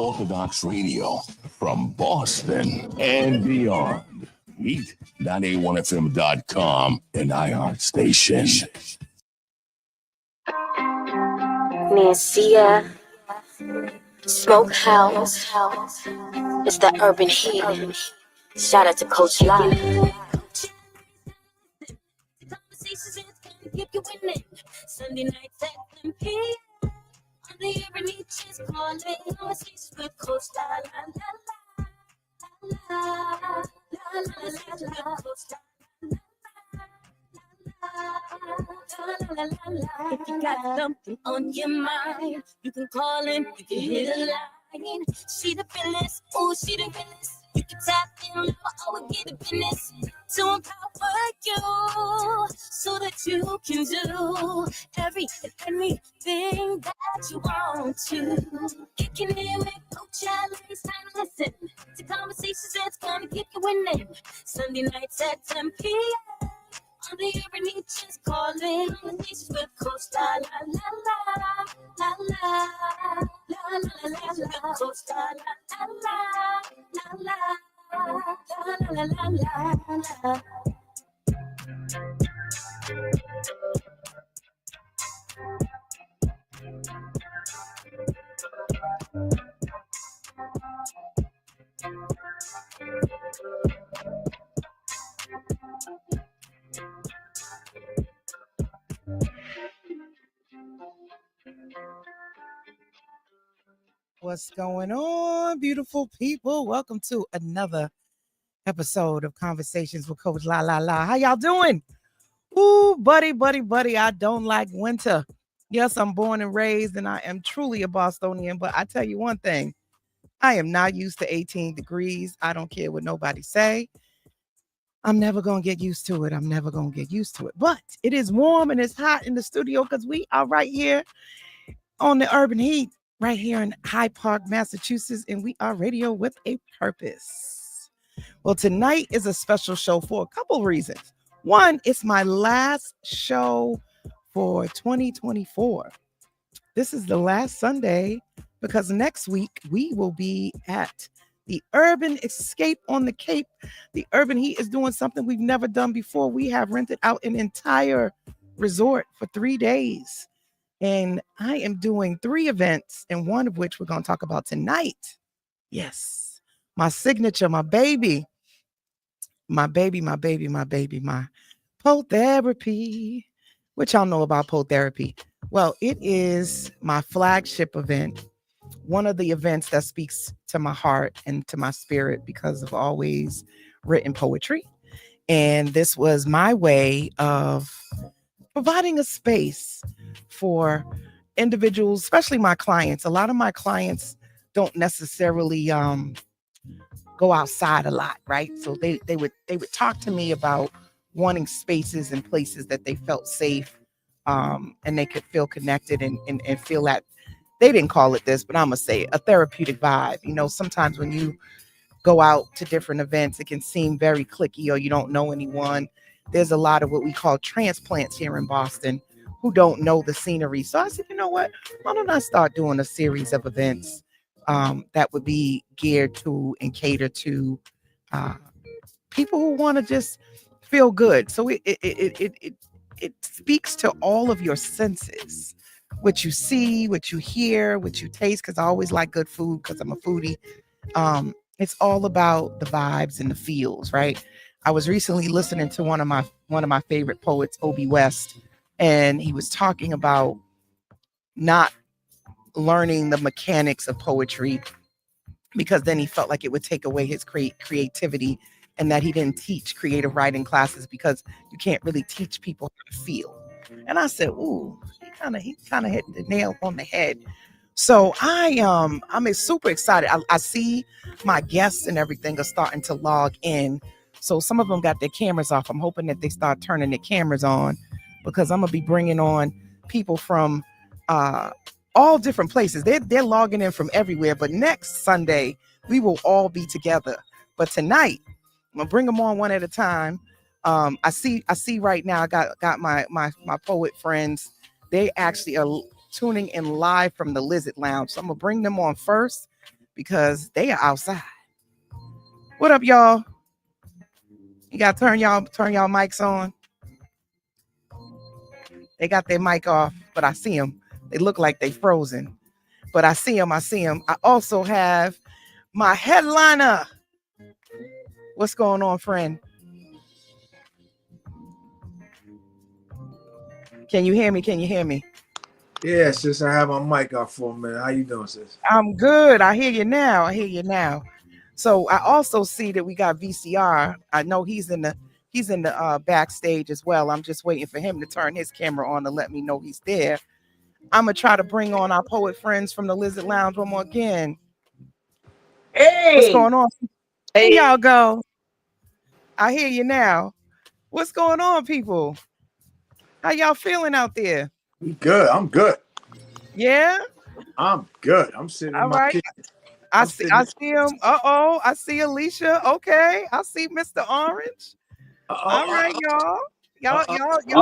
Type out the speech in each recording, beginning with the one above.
Orthodox Radio from Boston and beyond. Meet.a1fm.com and iHeart Station. Nancy, Smokehouse. It's the urban heat. Shout out to Coach Live. Sunday nights at 10 p.m. On the urban heat is calling. Conversations with Coach La La La. If you got something on your mind, you can call in, you can hit a line. She the realest, oh, she the realest. You can tap in, I will get the business to empower you so that you can do every and anything that you want to. Kicking in with Coach Allen, it's time to listen to conversations that's gonna get you winning. Sunday nights at 10 p.m. On the urban heat is calling. Conversations with Coach La La La La La La La La La La. Coach La La La La La La La La La. What's going on, beautiful people? Welcome to another episode of Conversations with Coach La La La. How y'all doing? Ooh, buddy, I don't like winter. Yes, I'm born and raised, and I am truly a Bostonian, but I tell you one thing, I am not used to 18 degrees. I don't care what nobody say. I'm never going to get used to it. But it is warm and it's hot in the studio because we are right here on the urban heat, right here in Hyde Park, Massachusetts, and we are radio with a purpose. Well, tonight is a special show for a couple reasons. One, it's my last show for 2024. This is the last Sunday because next week we will be at the Urban Escape on the Cape. The Urban Heat is doing something we've never done before. We have rented out an entire resort for 3 days. And I am doing 3 events, and one of which we're going to talk about tonight. Yes, my signature, my Poetherapy. What y'all know about Poetherapy? Well, it is my flagship event, one of the events that speaks to my heart and to my spirit because I've always written poetry. And this was my way of providing a space for individuals, especially my clients. A lot of my clients don't necessarily go outside a lot, right? So they would talk to me about wanting spaces and places that they felt safe, and they could feel connected and feel that they didn't call it this, but I'm gonna say a therapeutic vibe. You know, sometimes when you go out to different events, it can seem very cliquey or you don't know anyone. There's a lot of what we call transplants here in Boston who don't know the scenery. So I said, you know what? Why don't I start doing a series of events that would be geared to and cater to people who want to just feel good. So it speaks to all of your senses, what you see, what you hear, what you taste. Because I always like good food because I'm a foodie. It's all about the vibes and the feels, right? I was recently listening to one of my favorite poets, Obi West, and he was talking about not learning the mechanics of poetry because then he felt like it would take away his creativity, and that he didn't teach creative writing classes because you can't really teach people how to feel. And I said, ooh, he kind of hit the nail on the head. So I'm super excited. I see my guests and everything are starting to log in. So some of them got their cameras off. I'm hoping that they start turning their cameras on because I'm going to be bringing on people from all different places. They're logging in from everywhere. But next Sunday, we will all be together. But tonight, I'm going to bring them on one at a time. I see right now, I got my poet friends. They actually are tuning in live from the Lizard Lounge. So I'm going to bring them on first. because they are outside. What up, y'all? You gotta turn y'all mics on. They got their mic off, but I see them. They look like they frozen, but I see them. I also have my headliner. What's going on, friend? Can you hear me? Yeah, sis, I have my mic off for a minute. How you doing, sis? I'm good. I hear you now. So I also see that we got VCR. I know he's in the backstage as well. I'm just waiting for him to turn his camera on to let me know he's there. I'm gonna try to bring on our poet friends from the Lizard Lounge one more again. Hey, what's going on? Hey, Here y'all go. I hear you now. What's going on, people? How y'all feeling out there? We good. I'm good. Yeah. I'm good. I'm sitting in my kitchen. I see him. I see Alicia. Okay. I see Mr. Orange. All right, y'all. Y'all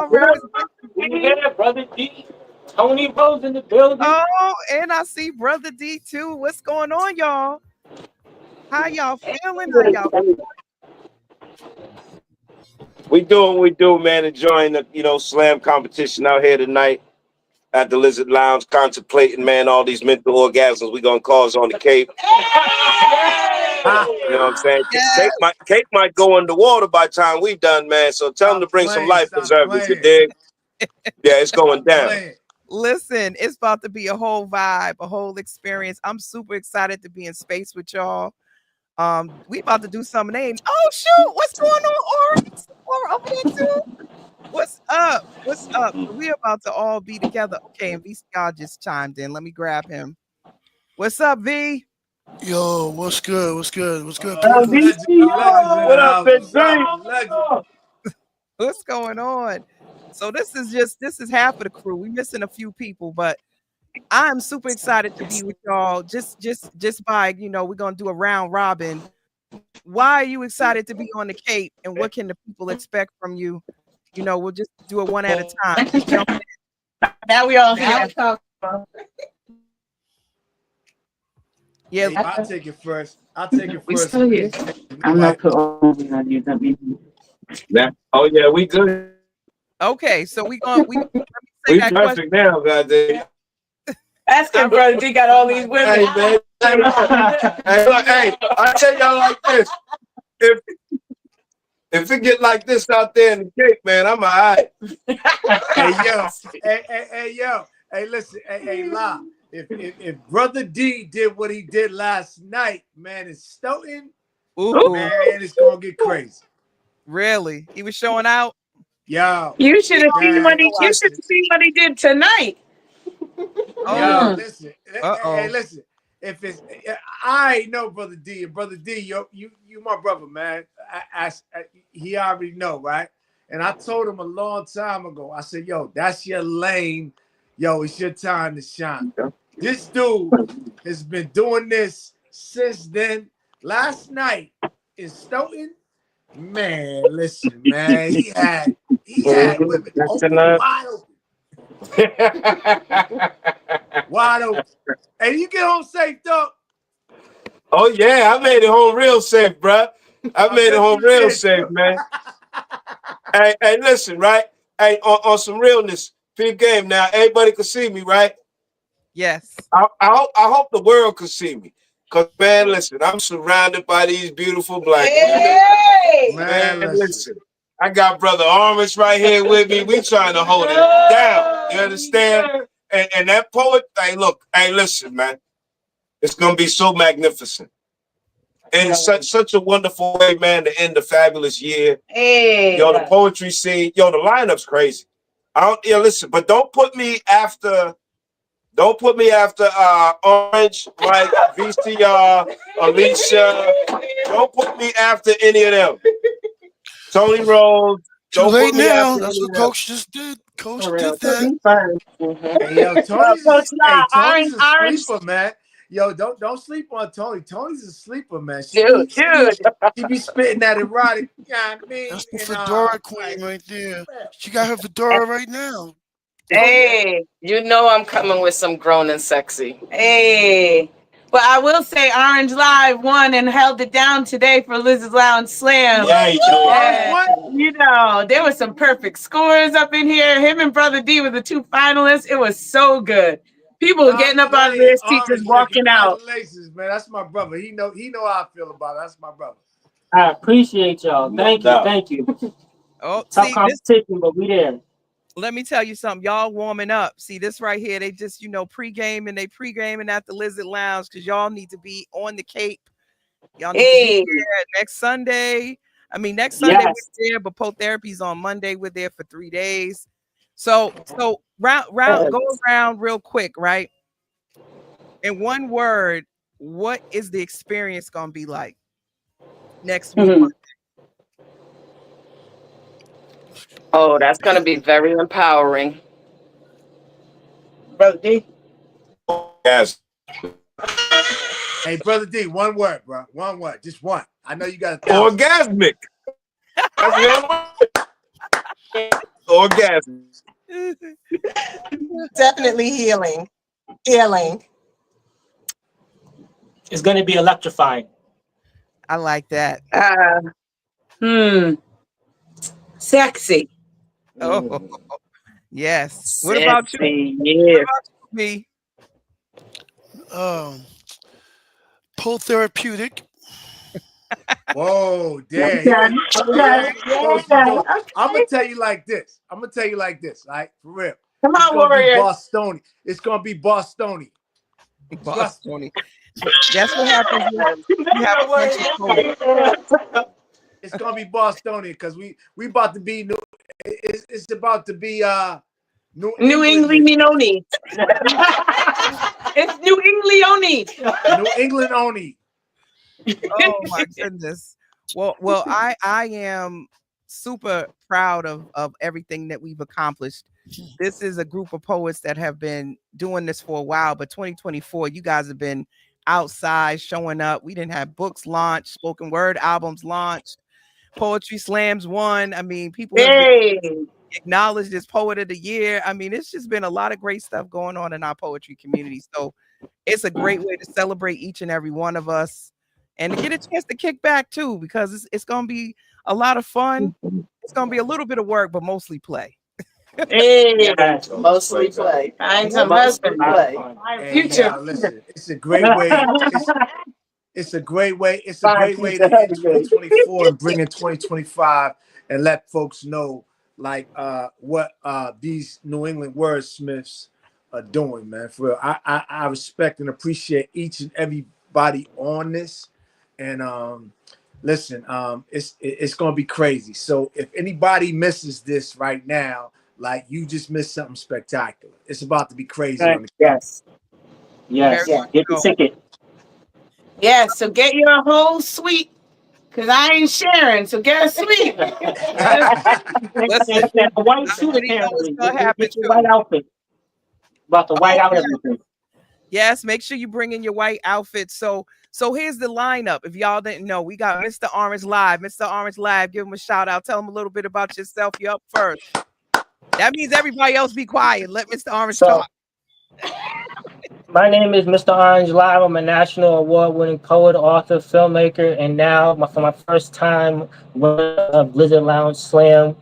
rocking. Yeah, brother D. Tony Rose in the building. Oh, and I see Brother D too. What's going on, y'all? How y'all feeling? We doing what we do, man. Enjoying the slam competition out here tonight at the Lizard Lounge, contemplating, man, all these mental orgasms we gonna cause on the Cape. You know what I'm saying? Yes. Cape might go underwater by the time we done, man. So tell them to bring some life preservers, you dig? Yeah, it's going down. Listen, it's about to be a whole vibe, a whole experience. I'm super excited to be in space with y'all. We about to do some names. Oh shoot, what's going on, Orange? Or over there too? What's up? We're about to all be together. Okay, and VCR just chimed in. Let me grab him. What's up, V? Yo, what's good? People? What up, Big Legend? What's going on? So this is half of the crew. We're missing a few people, but I'm super excited to be with y'all. Just by, we're gonna do a round robin. Why are you excited to be on the Cape, and what can the people expect from you? We'll just do it one at a time. Just jump in. Now we all here. Yeah, hey, I'll take it first. We still here. I'm not put on you. That means. Oh yeah, we good. Okay, so we perfect now, goddamn. Ask him, brother. D got all these women. Hey, man. Hey, I tell y'all like this. If it get like this out there in the Cape, man, I'm all right. Hey, yo. Hey, listen. Hey, La. If Brother D did what he did last night, man, in Stoughton, man, it's gonna get crazy. Really? He was showing out? Yo. You should have seen what he did tonight. Yo, listen. Hey, listen. If it's, I know Brother D, and Brother D, you my brother, man. He already know, right? And I told him a long time ago. I said, yo, that's your lane. Yo, it's your time to shine. This dude has been doing this since then. Last night in Stoughton, man, listen, man, he had women open, wide open. Wide open. Hey, you get home safe, though? Oh, yeah. I made it home real safe, bro. I made it home real safe, man. hey, listen, right? Hey, on some realness, big game now. Everybody can see me, right? Yes. I hope the world can see me. Because, man, listen, I'm surrounded by these beautiful black women. Man, listen. I got Brother Orange right here with me. We trying to hold it down. You understand? And that poet, hey, look, hey, listen, man. It's going to be so magnificent. And such a wonderful way, man, to end a fabulous year. Hey. Yo, the poetry scene. Yo, the lineup's crazy. Listen, but don't put me after Orange, Mike, VCR, Alicia. Don't put me after any of them. Tony Rose. Too late now. That's what Coach just did. Coach did that. Hey, yo, Tony's a sleeper, man. Yo, don't sleep on Tony. Tony's a sleeper, man. She be spitting that erotic. That's the fedora queen right there. She got her fedora right now. Hey, you know I'm coming with some grown and sexy. Hey, But I will say Orange Live won and held it down today for Liz's Lounge Slam. Yeah, You know, there were some perfect scores up in here. Him and Brother D were the two finalists. It was so good. People were getting up out of their seats, just walking out. Congratulations, man. That's my brother. He know how I feel about it. That's my brother. I appreciate y'all. Thank you. Oh, tough see, competition, but we there. Let me tell you something. Y'all warming up. See this right here. They just, pre-gaming at the Lizard Lounge because y'all need to be on the Cape. Y'all need to be there next Sunday. Next Sunday we're there, but Poetherapy's on Monday. We're there for 3 days. So go around real quick, right? In one word, what is the experience gonna be like next week? Monday? Oh, that's going to be very empowering. Brother D? Yes. Hey, Brother D, one word, bro. One word. Just one. I know you got 1,000. Orgasmic. Orgasmic. Definitely healing. Healing. It's going to be electrifying. I like that. Sexy. Oh, yes. Sexy. What about you? Yeah. What about you, B? Poetherapeutic. Whoa, damn. I'm gonna tell you like this. Right? For real. Come it's on, gonna warrior. be Bostonian. It's gonna be Bostonian. Bostonian. That's what happens when you have a bunch of poets. It's gonna be Bostonian because we about to be new. It's about to be New England-only. It's New England-only. New England only. Oh my goodness. Well, I am super proud of everything that we've accomplished. This is a group of poets that have been doing this for a while, but 2024, you guys have been outside showing up. We didn't have books launched, spoken word albums launched, poetry slams won. People have been acknowledged as poet of the year. It's just been a lot of great stuff going on in our poetry community. So it's a great way to celebrate each and every one of us and to get a chance to kick back too, because it's going to be a lot of fun. It's going to be a little bit of work, but mostly play. Mostly play. Find some husband play. Future. Listen, it's a great way. It's a great way. It's a great way to end 2024 and bring in 2025 and let folks know what these New England wordsmiths are doing, man. For real. I respect and appreciate each and everybody on this. And listen, it's gonna be crazy. So if anybody misses this right now, you just missed something spectacular. It's about to be crazy. Yes. Get the ticket. Yeah, so get your whole suite, because I ain't sharing, so get a suite. Listen, a white suit apparently. Get your white outfit. About to white out everything. Yes, make sure you bring in your white outfit. So here's the lineup. If y'all didn't know, we got Mr. Orange Live. Mr. Orange Live, give him a shout out. Tell him a little bit about yourself. You're up first. That means everybody else be quiet. Let Mr. Orange talk. My name is Mr. Orange Live. I'm a national award-winning poet, author, filmmaker, and now for my first time with Blizzard Lounge Slam.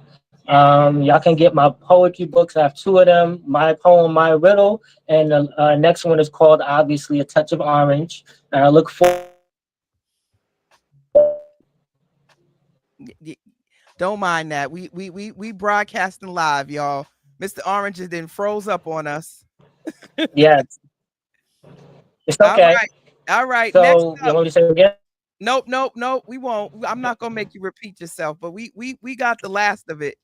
Y'all can get my poetry books. I have 2 of them, My Poem, My Riddle, and the next one is called, obviously, A Touch of Orange. And I look forward. Don't mind that. We broadcasting live, y'all. Mr. Orange then froze up on us. Yes. It's okay. All right. So, next you want me to say it again? Nope. We won't. I'm not gonna make you repeat yourself, but we got the last of it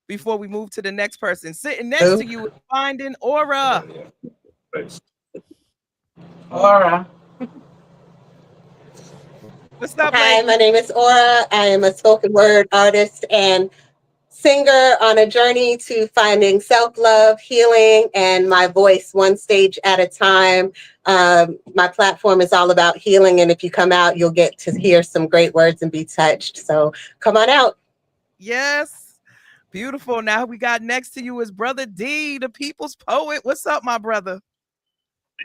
before we move to the next person. Sitting next to you is Finding Aura. Aura. What's up, Hi, lady? my name is Aura. I am a spoken word artist and singer on a journey to finding self-love, healing, and my voice one stage at a time. My platform is all about healing, and if you come out, you'll get to hear some great words and be touched. So come on out. Yes. Beautiful. Now we got next to you is Brother D, the people's poet. What's up, my brother?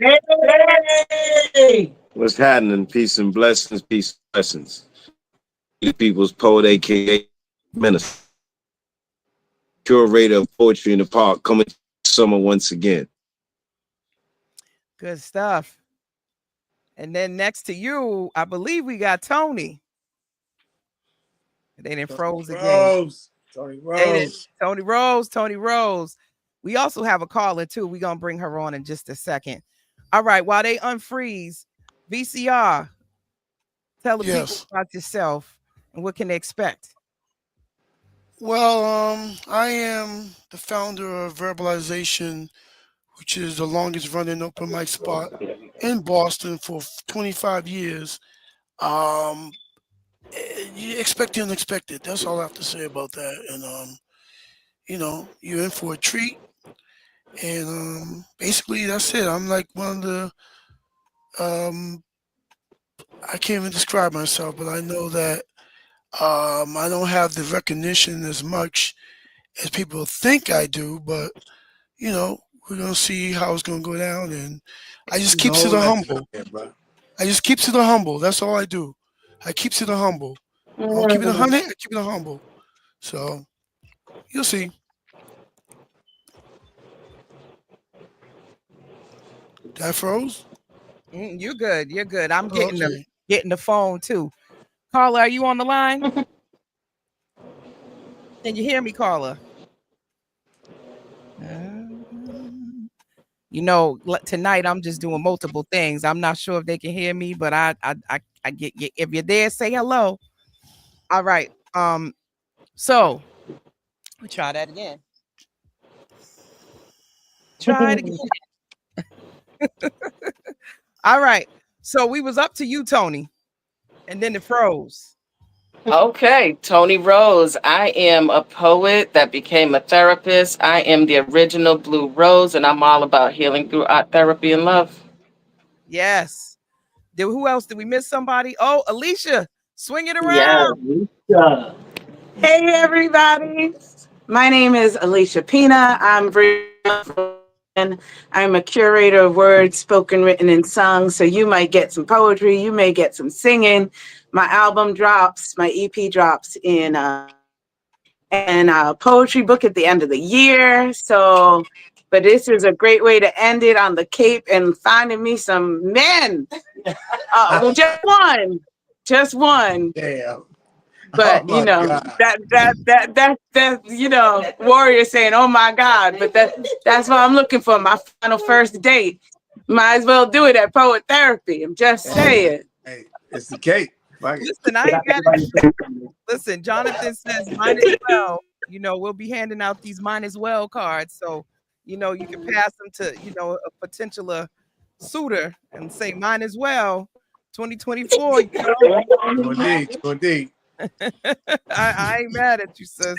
Hey! What's happening? Peace and blessings. Peace and blessings. People's poet, aka minister, curator of poetry in the park, coming to summer once again. Good stuff. And then next to you, I believe we got Tony. They didn't froze again. Tony Rose. We also have a caller too. We're gonna bring her on in just a second. All right, while they unfreeze, VCR, tell the people about yourself and what can they expect. Well, I am the founder of Verbalization, which is the longest running open mic spot in Boston for 25 years. You expect the unexpected. That's all I have to say about that. And you know, you're in for a treat. And basically that's it. I'm like one of the I can't even describe myself, but I know that I don't have the recognition as much as people think I do, but you know, we're gonna see how it's gonna go down, and I just keeps it humble. I just keeps it humble. That's all I do. I keeps it humble. I don't keep it 100. I keep it humble. So you'll see. That froze. You're good. You're good. I'm getting the phone too. Carla, are you on the line? Can you hear me, Carla? You know, tonight I'm just doing multiple things. I'm not sure if they can hear me, but I get you. If you're there, say hello. All right. So we try that again. Try it again. All right. So we was up to you, Tony, and then it froze. Okay, Tony Rose. I am a poet that became a therapist. I am the original Blue Rose, and I'm all about healing through art therapy and love. Yes. Who else? Did we miss somebody? Oh, Alicia, swing it around. Yeah. Hey, everybody. My name is Alicia Pina. I'm a curator of words, spoken, written, and sung. So you might get some poetry, you may get some singing. My album drops, my EP drops in a poetry book at the end of the year. So, but this is a great way to end it on the Cape and finding me some men. Well, just one. Damn. But you know that you know, warrior saying, "Oh my God!" But that's what I'm looking for. My final first date. Might as well do it at Poetherapy. I'm just saying. Hey, it's the cake. Listen, I ain't mad at you. Listen, Jonathan says mine as well. You know, we'll be handing out these mine as well cards, so you know you can pass them to a potential suitor and say mine as well. 2024. You know. Indeed. I ain't mad at you, sis.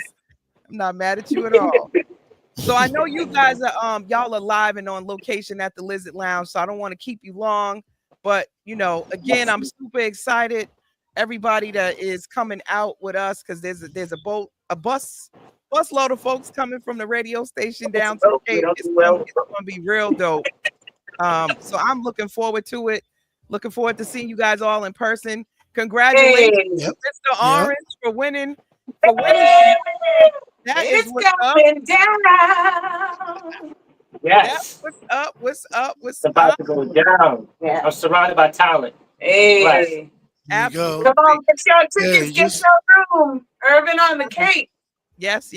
I'm not mad at you at all. So I know you guys are y'all are live and on location at the Lizard Lounge, so I don't want to keep you long. But you know, again, I'm super excited. Everybody that is coming out with us, because there's a bus load of folks coming from the radio station down to the Cape. It's gonna be real dope. So I'm looking forward to it. Looking forward to seeing you guys all in person. Congratulations, Mr. Orange, for winning. That is what's going down. Yes. What's up? It's about to go down. Yeah. I'm surrounded by talent. Hey. Absolutely. Come on, get your tickets, get your room. Urban on the Cape. Yes.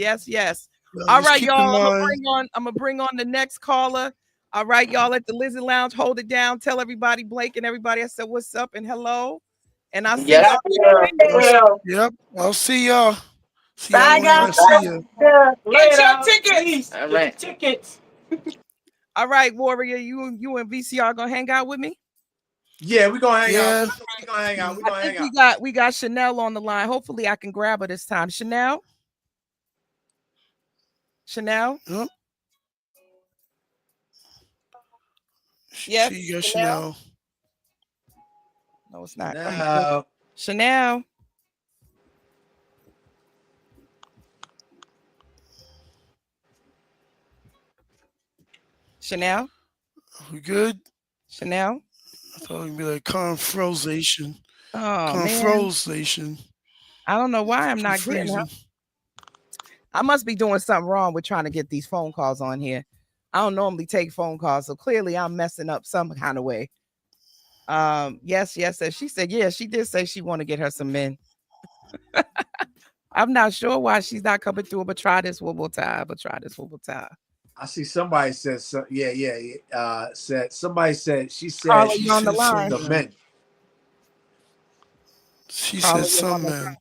Well, all right, y'all. I'm gonna bring on the next caller. All right, y'all at the Lizard Lounge, hold it down. Tell everybody, Blake and everybody, I said what's up and hello. And I'll see y'all. Yep, I'll see y'all. Bye, guys. See ya. Get your tickets. All right. Tickets. All right, Warrior, you and VCR gonna hang out with me? Yeah, we're gonna hang out. I think we got Chanel on the line. Hopefully I can grab her this time. Chanel? Yep. Yes, you got Chanel. No, it's not. Chanel. We good? Chanel? I thought it'd be like confrozation. Oh man, Confrozation. I don't know why I'm Keep not getting her. freezing. I must be doing something wrong with trying to get these phone calls on here. I don't normally take phone calls, so clearly I'm messing up some kind of way. Yes, she said, yeah, she did say she want to get her some men. I'm not sure why she's not coming through, but try this one more time. I see somebody said, yeah. Said somebody said she Carla, said you on the said line? the some men. She Carla, said you're on some the men.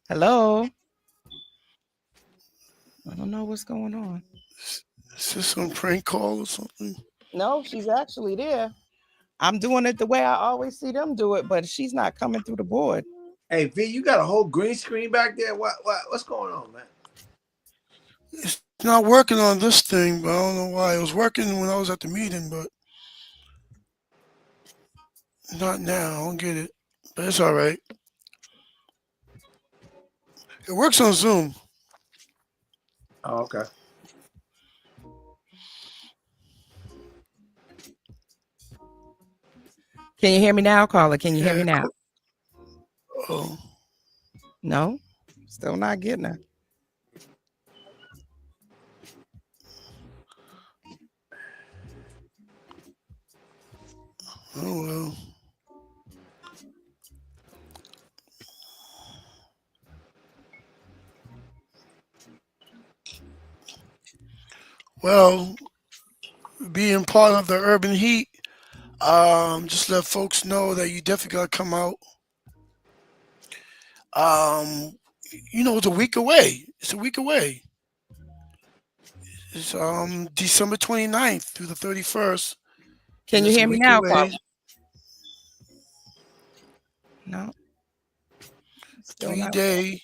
Hello. I don't know what's going on. Is this some prank call or something? No, she's actually there. I'm doing it the way I always see them do it, but she's not coming through the board. Hey V, you got a whole green screen back there. What's going on, man? It's not working on this thing, but I don't know why. It was working when I was at the meeting, but not now. I don't get it. But it's all right. It works on Zoom. Oh, okay. Can you hear me now, Carla? Can you hear me now? Oh. No, still not getting her. Oh well. Well, being part of the urban heat, just let folks know that you definitely gotta come out. It's a week away. It's a week away. It's December 29th through the 31st. Can you It's a hear me week now, away. Carla? No. Still not. 3-day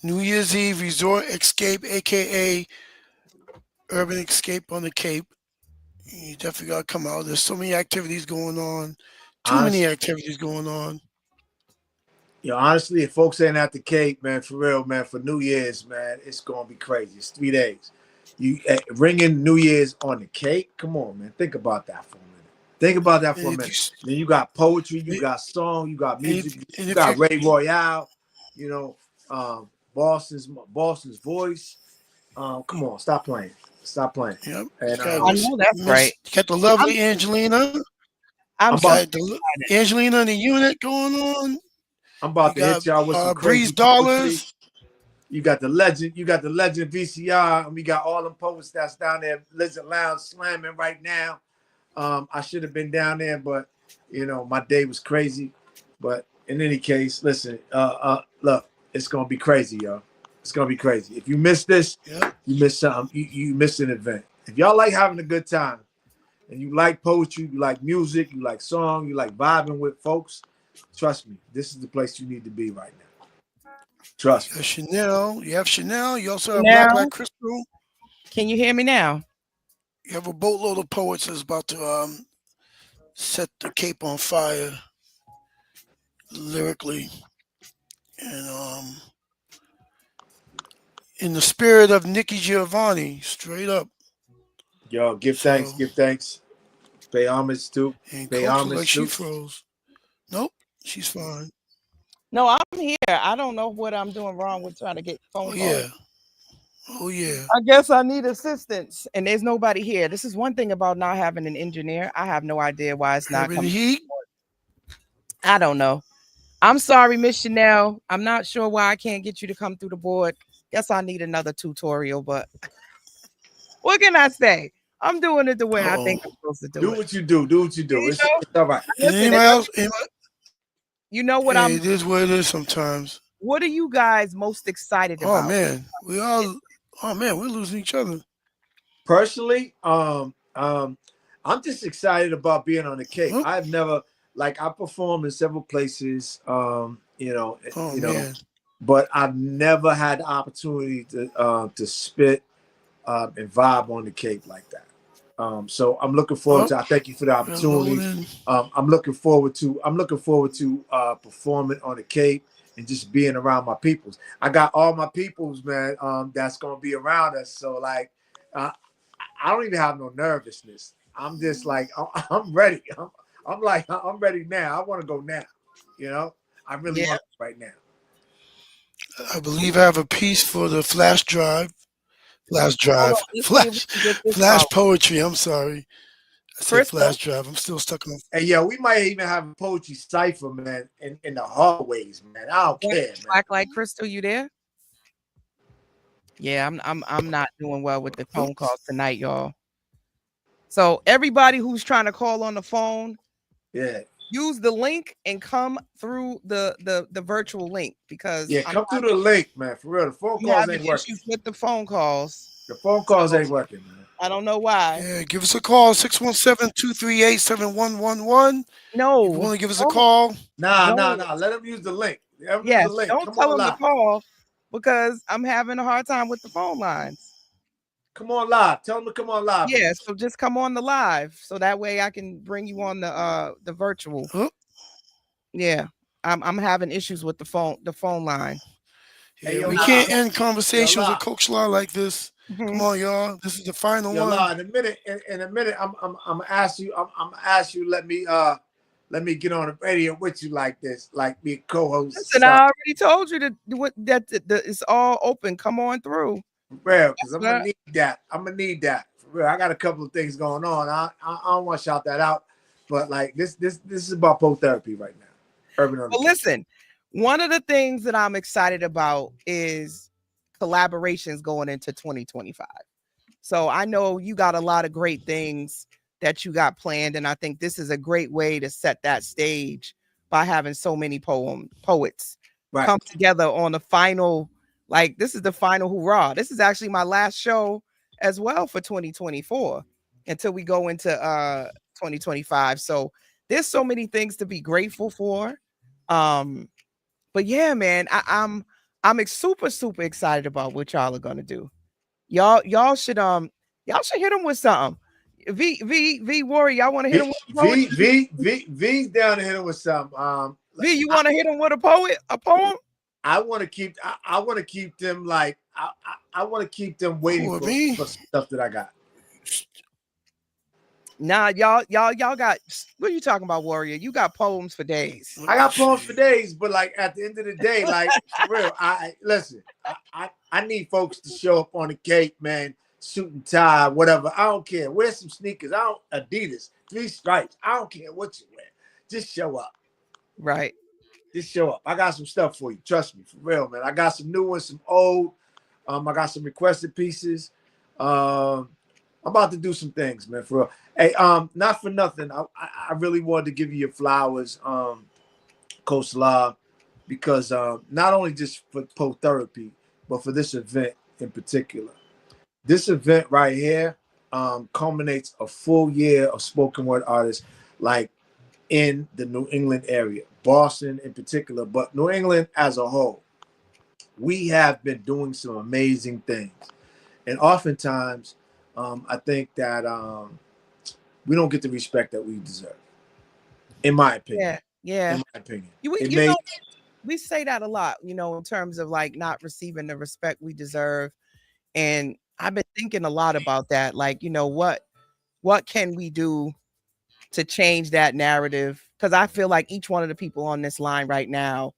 New Year's Eve resort escape, aka urban escape on the Cape. You definitely gotta come out. There's so many activities going on. Too many Honestly, activities going on. honestly, if folks ain't at the Cape, man, for real, man, for New Year's, man, it's gonna be crazy. It's 3 days. You ringing New Year's on the Cape? Come on, man. Think about that for a minute. Think about that for a And if minute. Then you got poetry, you you got song, you got and if, music, and you if got you Ray Royale, Boston's voice. Come on, stop playing. Stop playing. yep, you And got I know that's right. you got the I'm lovely Angelina. I'm I'm You about so got the Angelina and the unit going on. I'm about You to hit got y'all with some Breeze crazy poetry. Dollars. You got the legend VCR, and we got all them poets that's down there, Lizard Lounge slamming right now. I should have been down there, but my day was crazy. But in any case, listen, look, it's gonna be crazy, y'all. It's gonna be crazy. If you miss this, Yep. you miss something. You miss an event. If y'all like having a good time and you like poetry, you like music, you like song, you like vibing with folks, trust me, this is the place you need to be right now. Trust You me. got Chanel. You have Chanel. You also have Black now. Black Crystal. Can you hear me now? You have a boatload of poets that's about to set the Cape on fire lyrically, and in the spirit of Nikki Giovanni, straight up. Yo, give thanks, So, give thanks. Pay homage to, and pay Coach look like homage she to. froze. Nope, she's fine. No, I'm here. I don't know what I'm doing wrong with trying to get phone Oh calls. yeah, oh yeah. I guess I need assistance, and there's nobody here. This is one thing about not having an engineer. I have no idea why it's not Urban coming. Heat. I don't know. I'm sorry, Miss Chanel. I'm not sure why I can't get you to come through the board. Guess I need another tutorial, but what can I say? I'm doing it the way I Oh. think I'm supposed to do Do it. what you do. Do what you do. You It's know, all right. And listen, anybody else? you know what Hey, it is what it is sometimes. what are you guys most excited Oh about? man, Oh man, we're losing each other. Personally, I'm just excited about being on the Cape. Oh, I've never I performed in several places, oh man. but I've never had the opportunity to spit and vibe on the Cape like that. So I'm looking forward Oh, to. I thank you for the we're opportunity. loading. I'm looking forward to performing on the Cape and just being around my peoples. I got all my peoples, man. That's gonna be around us. So I don't even have no nervousness. I'm just like I'm ready. I'm like I'm ready now. I want to go now. You know, I really want to right now. I believe I have a piece for the flash drive. Flash Hold on, drive. let's see if we can get this Flash going. poetry. I'm sorry. I said Crystal? flash drive. I'm still stuck on. And yeah, we might even have a poetry cipher, man, in the hallways, man. I don't care, man. Blacklight Crystal, you there? Yeah, I'm not doing well with the phone calls tonight, y'all. So everybody who's trying to call on the phone, Yeah. use the link and come through the virtual link because Come through the link, man. For real, the phone calls ain't working. Issues with the phone calls. The phone calls ain't working, man. I don't know why. Yeah, give us a call 617-238-7111. No, if you want to give us a call. Nah. Let them use the link. Let them use the link. Don't Come tell on them live. to call because I'm having a hard time with the phone lines. Come on live. Tell them to come on live. Yeah, so just come on the live so that way I can bring you on the virtual. Huh? Yeah, I'm having issues with the phone line. Yeah, we can't end conversations with Coach Law like this. Come on, y'all. This is the final one. In a minute, I'm gonna ask you. I'm gonna ask you. Let me get on the radio with you like this, like be a co-host. Listen, I already told you that it's all open. Come on through. Real, because I'm gonna need that. I'm gonna need that. For real. I got a couple of things going on. I don't want to shout that out, but like this is about Poetherapy right now. Urban. Well, listen, one of the things that I'm excited about is collaborations going into 2025. So I know you got a lot of great things that you got planned, and I think this is a great way to set that stage by having so many poets come together on the final. Like this is the final hurrah. This is actually my last show as well for 2024 until we go into 2025. So there's so many things to be grateful for. But yeah, man, I'm super excited about what y'all are gonna do. Y'all should hit them with something. V Warrior, y'all want to hit him with V's down to hit him with something. V, you want to hit him with a poem? I want to keep them like I want to keep them waiting for stuff that I got. Nah, y'all got, what are you talking about, Warrior? You got poems for days. I got poems for days, but like at the end of the day, like for real, I need folks to show up on the Cape, man, suit and tie, whatever. I don't care. Wear some sneakers. Adidas, 3 stripes. I don't care what you wear. Just show up. Right. Just show up. I got some stuff for you. Trust me, for real, man. I got some new ones, some old. I got some requested pieces. I'm about to do some things, man, for real. Hey, not for nothing. I really wanted to give you your flowers, Coach La, because not only just for Poetherapy, but for this event in particular. This event right here culminates a full year of spoken word artists, like in the New England area, Boston in particular, but New England as a whole. We have been doing some amazing things. And oftentimes, I think that we don't get the respect that we deserve, in my opinion. Yeah. In my opinion. We say that a lot, in terms of like not receiving the respect we deserve. And I've been thinking a lot about that. Like, what can we do to change that narrative? Because I feel like each one of the people on this line right now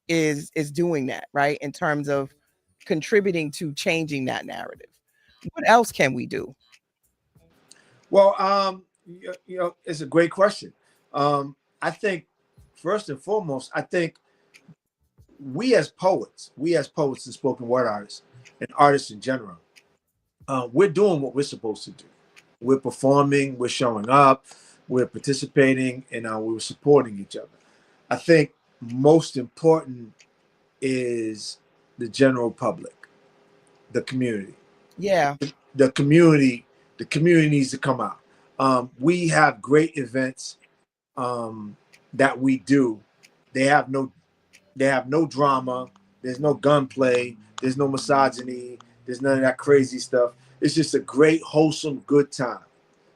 is doing that, right? In terms of contributing to changing that narrative. What else can we do? Well, it's a great question. I think first and foremost, I think we as poets and spoken word artists and artists in general, we're doing what we're supposed to do. We're performing, we're showing up, we're participating, and we're supporting each other. I think most important is the general public, the community. Yeah. The community needs to come out. We have great events that we do. They have no drama. There's no gunplay. There's no misogyny. There's none of that crazy stuff. It's just a great, wholesome, good time.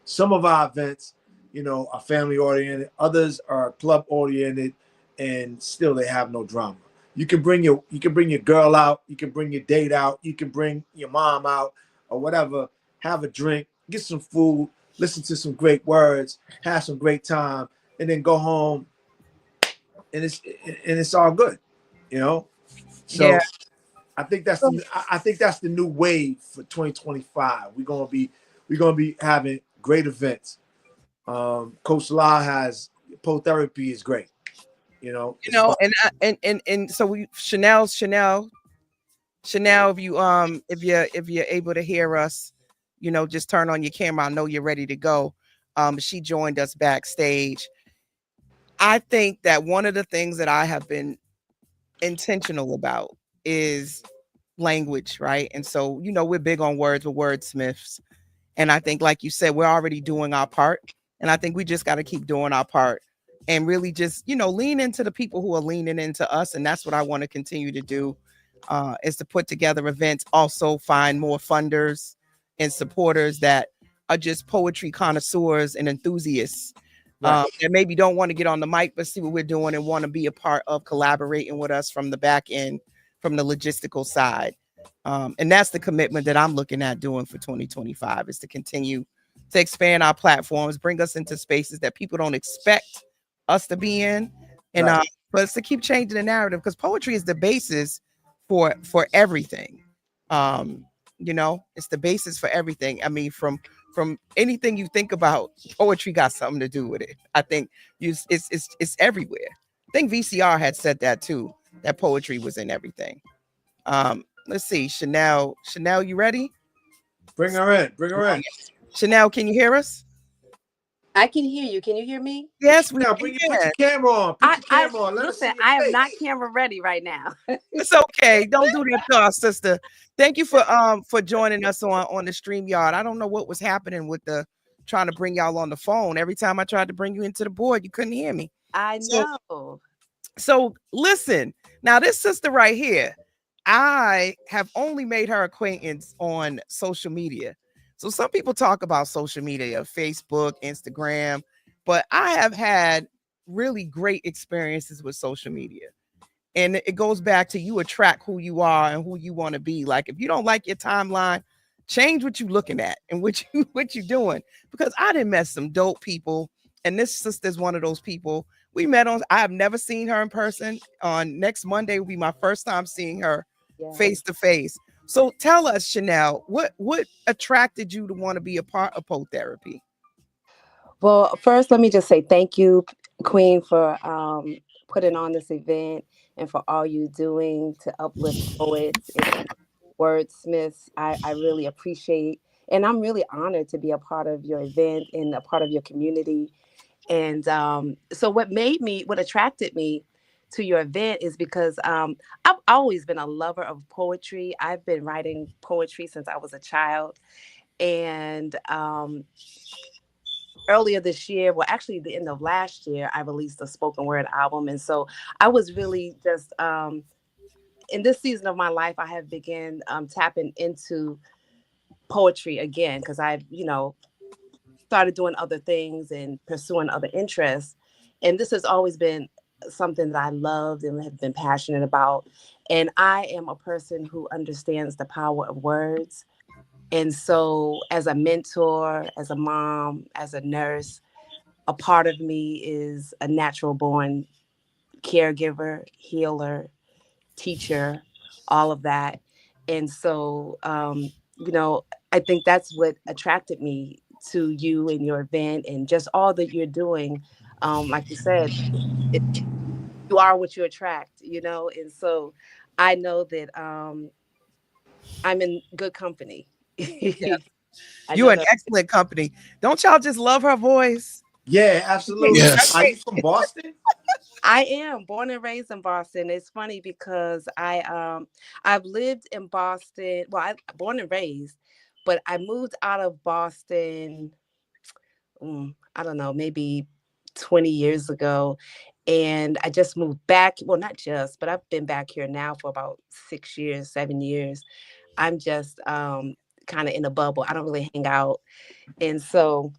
Some of our events, are family oriented. Others are club oriented, and still they have no drama. You can bring your girl out. You can bring your date out. You can bring your mom out or whatever, have a drink, get some food, listen to some great words, have some great time, and then go home, and it's all good, you know. So Yeah. I think that's the new wave for 2025. We're gonna be having great events. Coach La has Poetherapy is great. You know, You it's know, fun. and so we Chanel, if you're able to hear us, you know, just turn on your camera. I know you're ready to go. She joined us backstage. I think that one of the things that I have been intentional about is language, right? And so, you know, we're big on words, we're wordsmiths. And I think, like you said, we're already doing our part. And I think we just got to keep doing our part and really just, you know, lean into the people who are leaning into us. And that's what I want to continue to do, is to put together events, also find more funders and supporters that are just poetry connoisseurs and enthusiasts, Right. that maybe don't want to get on the mic, but see what we're doing and want to be a part of collaborating with us from the back end, from the logistical side. And that's the commitment that I'm looking at doing for 2025, is to continue to expand our platforms, bring us into spaces that people don't expect us to be in. And Right. but it's to keep changing the narrative, because poetry is the basis for everything. You know, it's the basis for everything. I mean, from anything you think about, poetry got something to do with it. I think it's everywhere. I think VCR had said that too, that poetry was in everything. Let's see, Chanel, you ready? Bring her in. Bring her in. Chanel, can you hear us? I can hear you. Can you hear me? Yes, we Now can. put your camera on. Put your I camera on. Let us see listen. your I am face. not camera ready right now. It's okay. Don't do that to our sister. Thank you for joining us on the StreamYard. I don't know what was happening with the trying to bring y'all on the phone. Every time I tried to bring you into the board, you couldn't hear me. I So know. so listen, now this sister right here, I have only made her acquaintance on social media. So some people talk about social media, Facebook, Instagram, but I have had really great experiences with social media. And it goes back to, you attract who you are and who you want to be. Like, if you don't like your timeline, change what you're looking at and what you're doing. Because I didn't met some dope people, and this sister's one of those people. We met on. I have never seen her in person. On next Monday will be my first time seeing her Yeah. face to face. So tell us, Chanel, what attracted you to want to be a part of Poetherapy? Well, first, let me just say thank you, Queen, for putting on this event and for all you doing to uplift poets and wordsmiths. I really appreciate, and I'm really honored to be a part of your event and a part of your community. And so what attracted me to your event is because I've always been a lover of poetry. I've been writing poetry since I was a child. And earlier this year, well, actually the end of last year, I released a spoken word album. And so I was really just, in this season of my life, I have begun tapping into poetry again, because I've, started doing other things and pursuing other interests. And this has always been something that I loved and have been passionate about. And I am a person who understands the power of words. And so, as a mentor, as a mom, as a nurse, a part of me is a natural born caregiver, healer, teacher, all of that. And so, I think that's what attracted me to you and your event and just all that you're doing. Like you said, you are what you attract, and so I know that I'm in good company. Yeah, I you know an that. excellent company. Don't y'all just love her voice? Yeah, absolutely. Yes. Are you from Boston? I am born and raised in Boston. It's funny because I've lived in Boston. Well, I born and raised, but I moved out of Boston. I don't know, maybe 20 years ago, and I just moved back. Well, not just, but I've been back here now for about 6 years, 7 years. I'm just kind of in a bubble. I don't really hang out, and so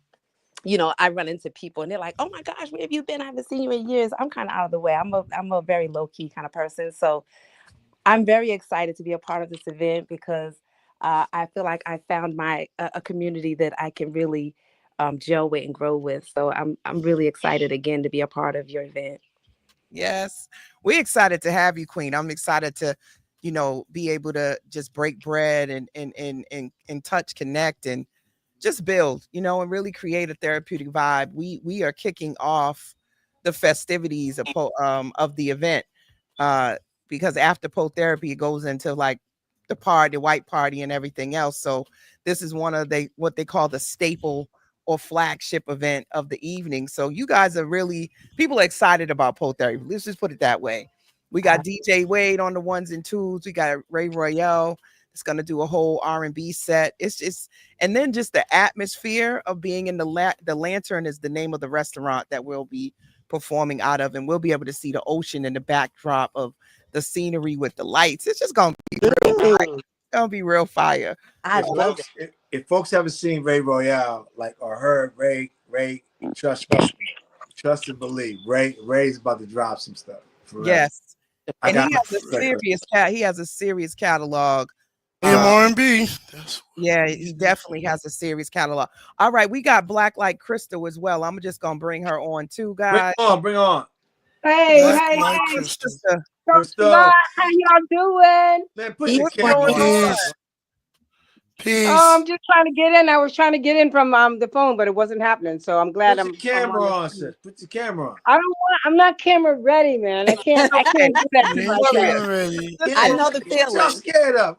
I run into people and they're like, "Oh my gosh, where have you been? I haven't seen you in years." I'm kind of out of the way. I'm a very low key kind of person. So I'm very excited to be a part of this event because I feel like I found my a community that I can really gel with and grow with. So I'm really excited again to be a part of your event. Yes, we're excited to have you, Queen. I'm excited to, be able to just break bread and touch, connect, and just build, and really create a therapeutic vibe. We are kicking off the festivities of the event, uh, because after Poetherapy, it goes into like the white party, and everything else. So this is one of what they call the staple or flagship event of the evening. So you guys are really people are excited about Poetherapy. Let's just put it that way. We got DJ Wade on the ones and twos. We got Ray Royale. It's gonna do a whole R&B set. It's just, and then just the atmosphere of being in the Lantern is the name of the restaurant that we'll be performing out of, and we'll be able to see the ocean in the backdrop of the scenery with the lights. It's just gonna be real fire. It's gonna be real fire. I love it. If folks haven't seen Ray Royale, or heard Ray, trust and believe. Ray's about to drop some stuff. Yes. And he has a serious catalog. R&B. Yeah, he definitely has a serious catalog. All right, we got Black Light Crystal as well. I'm just gonna bring her on too, guys. Bring on. Hey, Crystal. How y'all doing? Man, put your camera on. Peace. I'm just trying to get in. I was trying to get in from the phone, but it wasn't happening. So I'm glad Put your camera on, sis. Put your camera on. I'm not camera ready, man. I can't do that to myself. I know the feeling. What y'all scared of?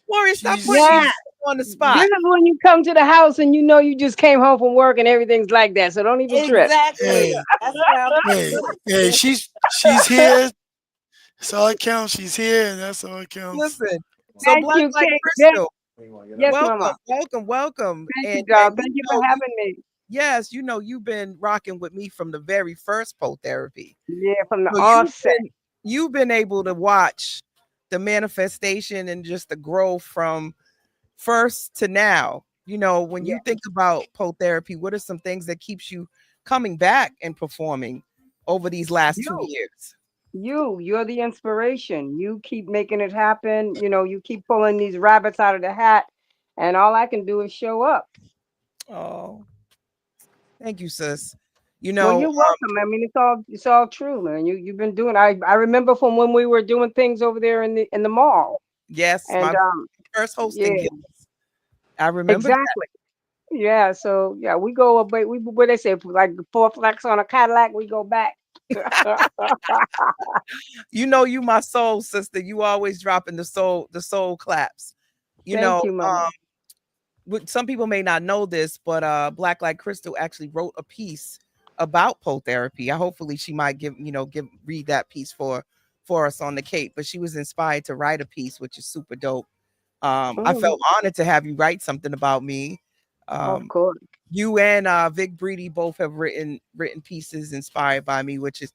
Warrior, stop putting you on the spot. This is when you come to the house and you just came home from work and everything's like that. So don't even trip. Hey, she's here. That's all it counts. She's here, and that's all it counts. Listen. So Black Light Crystal. Yes, welcome. Thank you, dog. Thank you for having me. Yes, you've been rocking with me from the very first Poetherapy. Yeah, from the offset. You've been able to watch the manifestation and just the growth from first to now. When you think about Poetherapy, what are some things that keeps you coming back and performing over these last 2 years? You're the inspiration. You keep making it happen. You keep pulling these rabbits out of the hat, and all I can do is show up. Oh, thank you, sis. Well, you're welcome. I mean, it's all true, man. You've been doing. I remember from when we were doing things over there in the mall. Yes, and my first hosting. Yeah. I remember exactly. That. Yeah. So yeah, we go away. What they say, like 4 flex on a Cadillac, we go back. You my soul sister. You always dropping the soul claps. Thank you, Mama. Some people may not know this, but Black Light Crystal actually wrote a piece about Poetherapy. Hopefully she might read that piece for us on the Cape. But she was inspired to write a piece, which is super dope. I felt honored to have you write something about me. Of course. You and Vic Breedy both have written pieces inspired by me, which is,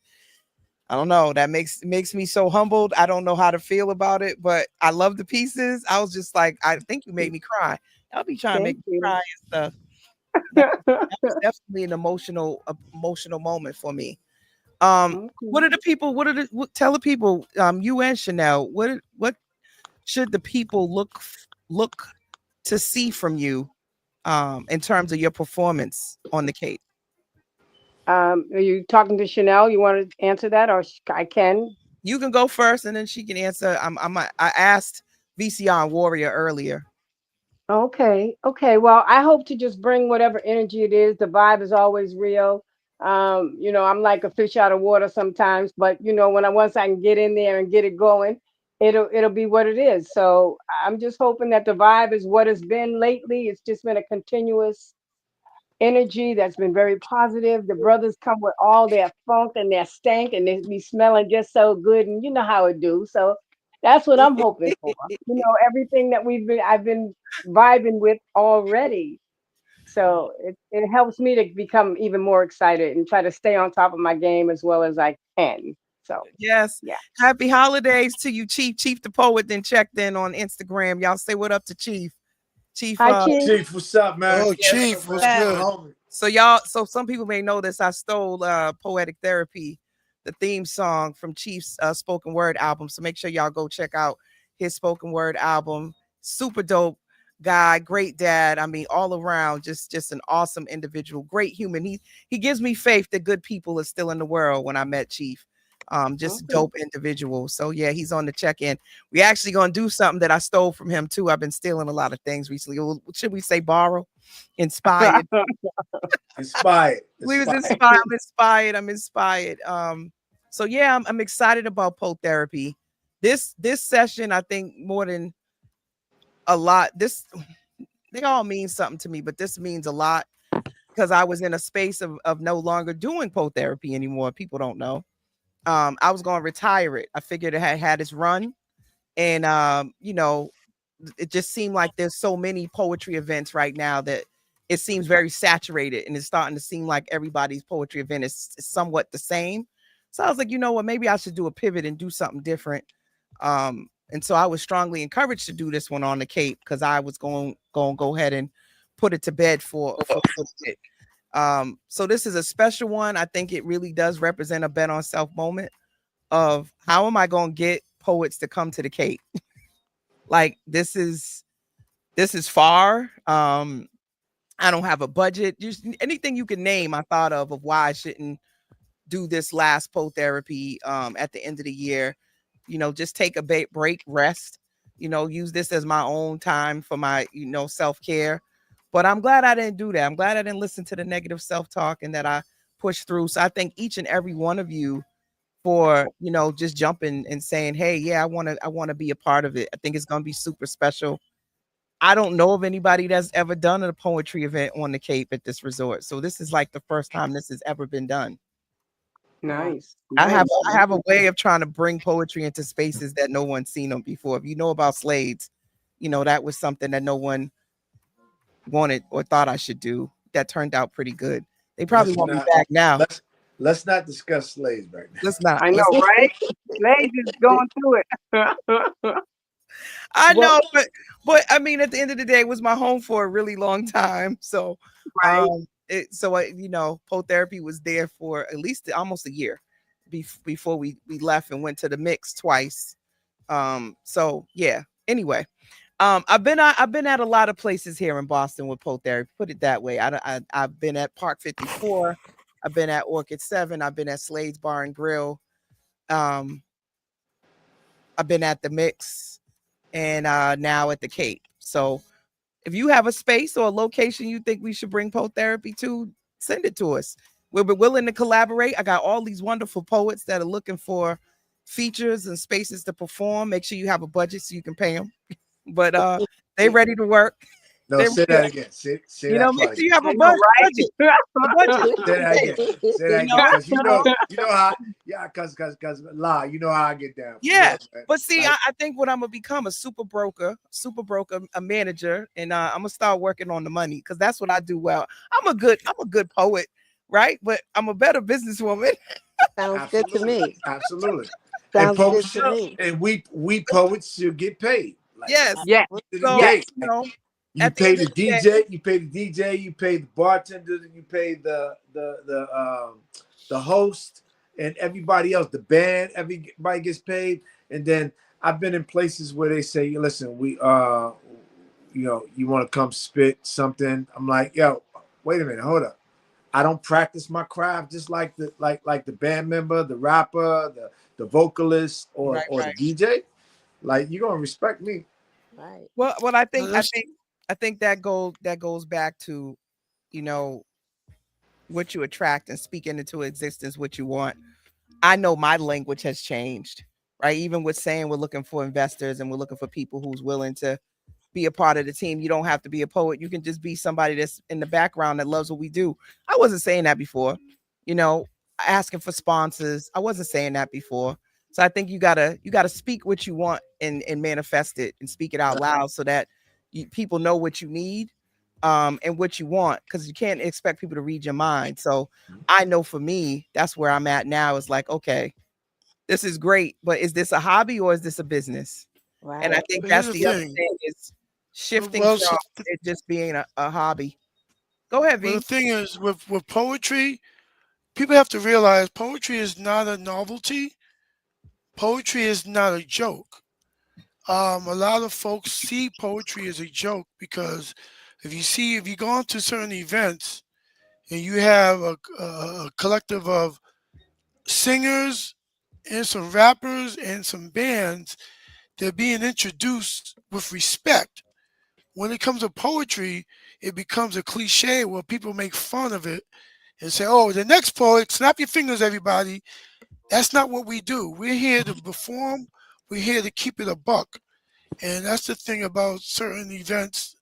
I don't know, that makes me so humbled. I don't know how to feel about it, but I love the pieces. I was just like, I think you made me cry. I'll be trying to make me cry and stuff. That was definitely an emotional moment for me. What are the people? Tell the people? You and Chanel. What should the people look to see from you, in terms of your performance on the Cape? Are you talking to Chanel? You want to answer that, or I can? You can go first, and then she can answer. I asked VCR and Warrior earlier. Okay. Well, I hope to just bring whatever energy it is. The vibe is always real. I'm like a fish out of water sometimes, but once I can get in there and get it going, it'll be what it is. So I'm just hoping that the vibe is what it's been lately. It's just been a continuous energy that's been very positive. The brothers come with all their funk and their stank, and they be smelling just so good, and you know how it do. So that's what I'm hoping for. Everything that I've been vibing with already. So it helps me to become even more excited and try to stay on top of my game as well as I can. So yes, yeah. Happy holidays to you, Chief. Chief the Poet then checked in on Instagram. Y'all say what up to Chief. Chief, hi, Chief. Chief, what's up, man? Oh, Chief, what's good? So some people may know this. I stole Poetic Therapy, the theme song from Chief's spoken word album. So make sure y'all go check out his spoken word album. super dope guy, great dad. I mean, all around, just an awesome individual, great human. He gives me faith that good people are still in the world. When I met Chief, just dope individual. So yeah, he's on the check-in. We actually gonna do something that I stole from him too. I've been stealing a lot of things recently. Should we say borrow? Inspired. Inspired. We was inspired. I'm inspired. I'm inspired. So yeah, I'm excited about Poetherapy. This session, I think more than a lot. They all mean something to me, but this means a lot because I was in a space of no longer doing Poetherapy anymore. People don't know. I was going to retire it. I figured it had its run, and it just seemed like there's so many poetry events right now that it seems very saturated, and it's starting to seem like everybody's poetry event is somewhat the same. So I was like, you know what, maybe I should do a pivot and do something different. And so I was strongly encouraged to do this one on the Cape because I was going to go ahead and put it to bed for a little bit. So this is a special one. I think it really does represent a bet on self moment of how am I going to get poets to come to the Cape? Like this is far. I don't have a budget. Just anything you can name, I thought of why I shouldn't do this last Poetherapy at the end of the year. Just take a break, rest. Use this as my own time for my self-care. But I'm glad I didn't do that. I'm glad I didn't listen to the negative self-talk and that I pushed through. So I thank each and every one of you for just jumping and saying, hey, yeah, I want to be a part of it. I think it's going to be super special. I don't know of anybody that's ever done a poetry event on the Cape at this resort. So this is like the first time this has ever been done. Nice. I have a way of trying to bring poetry into spaces that no one's seen them before. If you know about Slades, that was something that no one wanted or thought I should do. That turned out pretty good. They probably want me back now. Let's not discuss Slades right now. Let's not. I know, right? Slades is going through it. I know, but I mean, at the end of the day, it was my home for a really long time. So, right. Poetherapy was there for at least almost a year before we left and went to the mix twice. So yeah. Anyway, I've been at a lot of places here in Boston with Poetherapy. Put it that way. I've been at Park 54. I've been at Orchid 7. I've been at Slade's Bar and Grill. I've been at the Mix, and now at the Cape. So if you have a space or a location you think we should bring Poetherapy to, send it to us. We'll be willing to collaborate. I got all these wonderful poets that are looking for features and spaces to perform. Make sure you have a budget so you can pay them. But they ready to work. No, say that again. Say that make part sure you have a again. budget. A budget. Say that again. Say that again. Because you know how, yeah, because La, you know how I get down. Yeah. But see, I think what I'm gonna become a super broker, a manager, and I'm gonna start working on the money because that's what I do well. I'm a good poet, right? But I'm a better businesswoman. Sounds good to me. Absolutely. Sounds good to me. And we poets should get paid. Like, yes. So, you pay the DJ, you pay the DJ, you pay the bartender, you pay the host and everybody else, the band, everybody gets paid. And then I've been in places where they say, listen, we you want to come spit something. I'm like, yo, wait a minute, hold up. I don't practice my craft just like the band member, the rapper, the vocalist, or the DJ. Like, you're gonna respect me. Right. Well, I think that goes back to, what you attract and speaking into existence what you want. I know my language has changed, right? Even with saying we're looking for investors and we're looking for people who's willing to be a part of the team. You don't have to be a poet. You can just be somebody that's in the background that loves what we do. I wasn't saying that before, asking for sponsors. I wasn't saying that before. So I think you gotta speak what you want and manifest it and speak it out loud so that people know what you need and what you want, because you can't expect people to read your mind. So I know for me, that's where I'm at now. Is like, okay, this is great, but is this a hobby or is this a business? Right. And I think that's the other thing is shifting from it just being a hobby. Go ahead, V. Well, the thing is with poetry, people have to realize poetry is not a novelty. Poetry is not a joke. A lot of folks see poetry as a joke because if you go on to certain events and you have a collective of singers and some rappers and some bands, they're being introduced with respect. When it comes to poetry, it becomes a cliche where people make fun of it and say, "Oh, the next poet, snap your fingers, everybody." That's not what we do. We're here to perform. We're here to keep it a buck, and that's the thing about certain events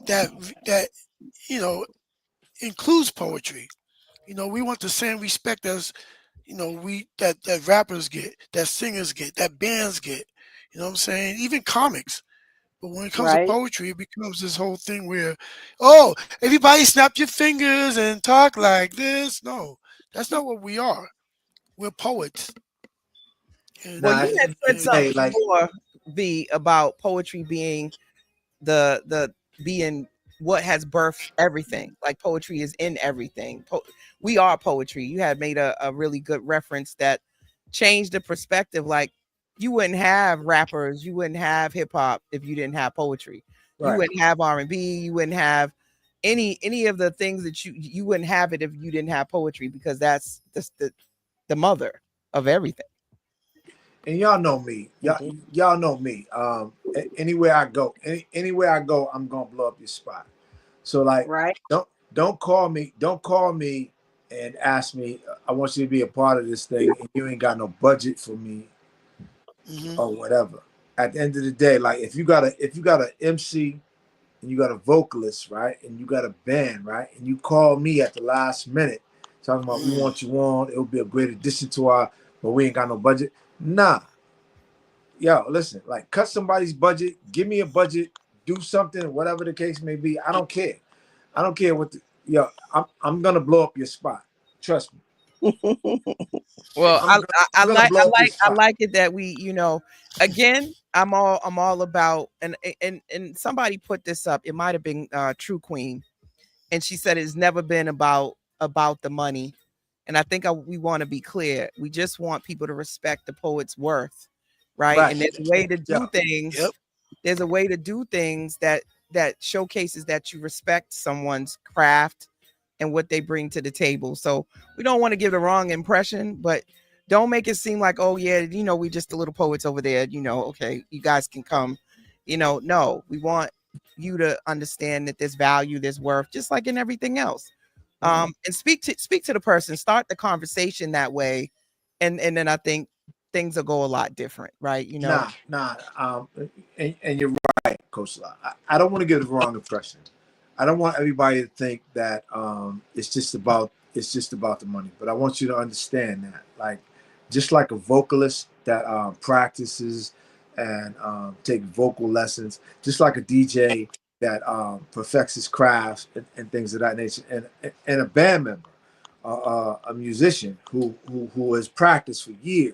that that you know includes poetry. We want the same respect as we that rappers get, that singers get, that bands get. You know what I'm saying? Even comics. But when it comes to Right. poetry, it becomes this whole thing where, oh, everybody snap your fingers and talk like this. No, that's not what we are. We're poets. Well, And, Nah, you had said and something hey, like before, V, about poetry being the being what has birthed everything. Like poetry is in everything. We are poetry. You had made a really good reference that changed the perspective. Like you wouldn't have rappers, you wouldn't have hip hop if you didn't have poetry. You right. wouldn't have R&B, you wouldn't have any of the things that you wouldn't have it if you didn't have poetry, because that's the mother of everything. And y'all know me. Indeed. Y'all know me. Anywhere I go, anywhere I go, I'm gonna blow up your spot. So like, Right. don't call me. Don't call me and ask me. I want you to be a part of this thing, and you ain't got no budget for me mhm, or whatever. At the end of the day, like if you got a MC and you got a vocalist, right, and you got a band, right, and you call me at the last minute talking about we mm, want you on, it would be a great addition to our, but we ain't got no budget. Nah, yo, listen, like cut somebody's budget, give me a budget, do something, whatever the case may be. I don't care. I don't care what yo, I'm gonna blow up your spot. Trust me. Well, I'm gonna, I I'm gonna like blow up your I spot. like it that we, again, I'm all about, and somebody put this up. It might have been True Queen, and she said it's never been about the money. And I think we want to be clear. We just want people to respect the poet's worth, right? Right. And there's a way to Yeah. do things. yep. There's a way to do things that showcases that you respect someone's craft and what they bring to the table. So we don't want to give the wrong impression, but don't make it seem like, oh yeah, we just the little poets over there, okay, you guys can come. No, we want you to understand that there's value, there's worth, just like in everything else. And speak to the person, start the conversation that way, and then I think things will go a lot different, right? Nah. And you're right, Coach La. I don't want to give the wrong impression. I don't want everybody to think that it's just about the money. But I want you to understand that, like, just like a vocalist that practices and take vocal lessons, just like a DJ that perfects his craft and things of that nature, and a band member, a musician who has practiced for years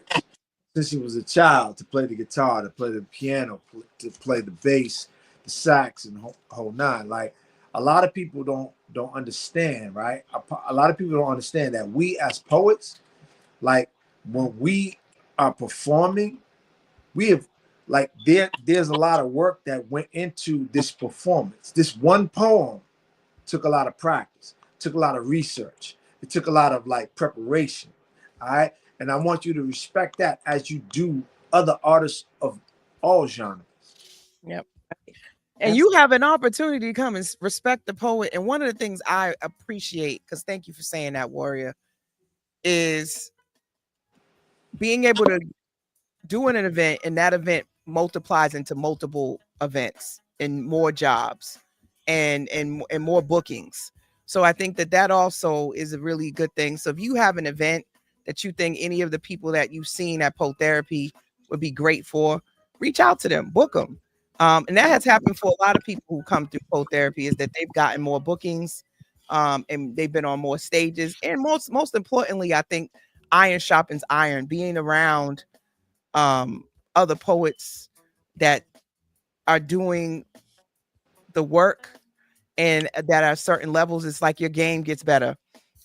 since he was a child to play the guitar, to play the piano, to play the bass, the sax, and whole nine. Like a lot of people don't understand, right? A lot of people don't understand that we as poets, like when we are performing, we have like there's a lot of work that went into this performance. This one poem took a lot of practice, took a lot of research, it took a lot of like preparation. All right. And I want you to respect that as you do other artists of all genres. Yep. And you have an opportunity to come and respect the poet. And one of the things I appreciate, because thank you for saying that, Warrior, is being able to do an event, and that event multiplies into multiple events and more jobs and more bookings. So I think that also is a really good thing. So if you have an event that you think any of the people that you've seen at Poetherapy would be great for, reach out to them, book them. And that has happened for a lot of people who come through Poetherapy, is that they've gotten more bookings, and they've been on more stages. And most importantly, I think iron sharpens iron. Being around other poets that are doing the work and that are certain levels, it's like your game gets better.